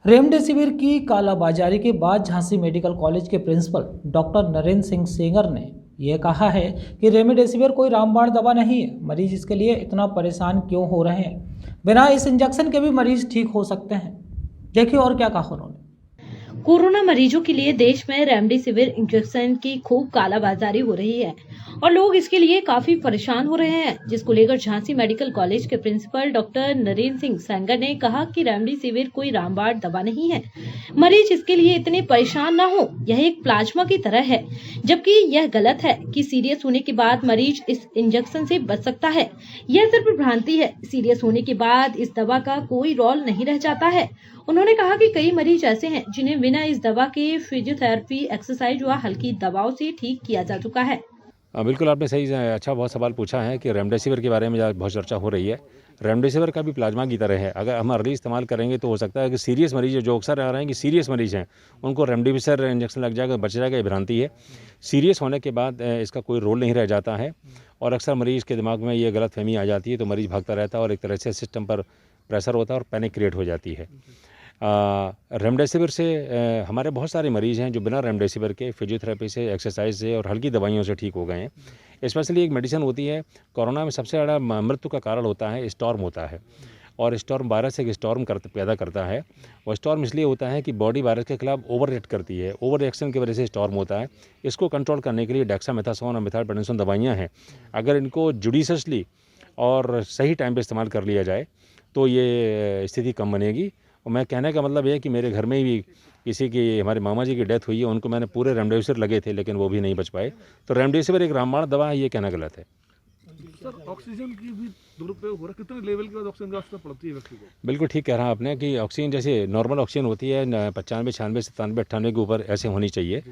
Remdesivir की कालाबाजारी के बाद झांसी मेडिकल कॉलेज के प्रिंसिपल डॉक्टर नरेंद्र सिंह सेंगर ने यह कहा है कि रेमडेसिविर कोई रामबाण दवा नहीं है। मरीज इसके लिए इतना परेशान क्यों हो रहे हैं? बिना इस इंजेक्शन के भी मरीज ठीक हो सकते हैं। देखिए और क्या कहा उन्होंने। कोरोना मरीजों के लिए देश में रेमडेसिविर इंजेक्शन की खूब कालाबाजारी हो रही है और लोग इसके लिए काफी परेशान हो रहे हैं, जिसको लेकर झांसी मेडिकल कॉलेज के प्रिंसिपल डॉक्टर नरेंद्र सिंह सेंगर ने कहा कि रेमडेसिविर कोई रामबाण दवा नहीं है। मरीज इसके लिए इतने परेशान ना हो, यह एक प्लाज्मा की तरह है, जबकि यह गलत है कि सीरियस होने के बाद मरीज इस इंजेक्शन से बच सकता है। यह सिर्फ भ्रांति है। सीरियस होने के बाद इस दवा का कोई रोल नहीं रह जाता है। उन्होंने कहा कि कई मरीज ऐसे हैं जिन्हें बिना इस दवा के फिजियोथेरेपी, एक्सरसाइज व हल्की दवाओं से ठीक किया जा चुका है। बिल्कुल आपने सही अच्छा बहुत सवाल पूछा है कि रेमडेसिविर के बारे में बहुत चर्चा हो रही है। रेमडेसिविर का भी प्लाज्मा की तरह है। अगर हम अर्ली इस्तेमाल करेंगे तो हो सकता है कि सीरियस मरीज जो अक्सर आ रहे हैं कि सीरियस मरीज हैं उनको रेमडेसिविर इंजेक्शन लग जाएगा, बच जाएगा, ये भ्रांति है। सीरियस होने के बाद इसका कोई रोल नहीं रह जाता है और अक्सर मरीज के दिमाग में ये गलतफहमी आ जाती है तो मरीज भागता रहता है और एक तरह से सिस्टम पर प्रेशर होता है और पैनिक क्रिएट हो जाती है। रेमडेसिविर से हमारे बहुत सारे मरीज़ हैं जो बिना रेमडेसिविर के फिजियोथेरेपी से, एक्सरसाइज से और हल्की दवाइयों से ठीक हो गए हैं। स्पेशली एक मेडिसिन होती है, कोरोना में सबसे ज़्यादा मृत्यु का कारण होता है स्टॉर्म होता है और स्टॉर्म वायरस एक स्टॉर्म पैदा करता है। और स्टॉर्म इसलिए होता है कि बॉडी वायरस के खिलाफ ओवर रिएक्ट करती है, ओवर रिएक्शन की वजह से स्टॉर्म होता है। इसको कंट्रोल करने के लिए डेक्सामेथासोन और मेथाट्रेक्सामेथासोन दवाइयाँ हैं। अगर इनको जुडिशियसली और सही टाइम पे इस्तेमाल कर लिया जाए तो ये स्थिति कम बनेगी। और मैं कहने का मतलब ये है कि मेरे घर में भी किसी की, हमारे मामा जी की डेथ हुई है, उनको मैंने पूरे रेमडेसिविर लगे थे लेकिन वो भी नहीं बच पाए। तो रेमडेसिविर एक रामबाण दवा है, ये कहना गलत है। सर, ऑक्सीजन की भी दुरुपयोग हो रहा है, कितने लेवल के बाद ऑक्सीजन की आवश्यकता पड़ती है व्यक्ति को? बिल्कुल ठीक कह रहा आपने कि ऑक्सीजन जैसे नॉर्मल ऑक्सीजन होती है 95, 96, 97, 98 के ऊपर ऐसे होनी चाहिए।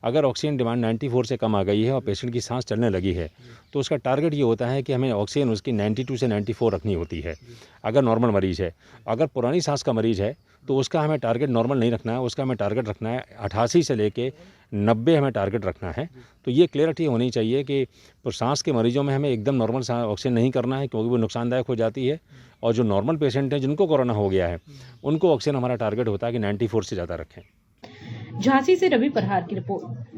अगर ऑक्सीजन डिमांड 94 से कम आ गई है और पेशेंट की सांस चलने लगी है तो उसका टारगेट ये होता है कि हमें ऑक्सीजन उसकी 92 से 94 रखनी होती है अगर नॉर्मल मरीज़ है। अगर पुरानी सांस का मरीज़ है तो उसका हमें टारगेट नॉर्मल नहीं रखना है, उसका हमें टारगेट रखना है 88 से लेके 90 हमें टारगेट रखना है। तो ये क्लियरिटी होनी चाहिए कि सांस के मरीजों में हमें एकदम नॉर्मल ऑक्सीजन नहीं करना है क्योंकि वो नुकसानदायक हो जाती है। और जो नॉर्मल पेशेंट हैं जिनको कोरोना हो गया है उनको ऑक्सीजन हमारा टारगेट होता है कि 94 से ज़्यादा रखें। झांसी से रवि प्रहार की रिपोर्ट।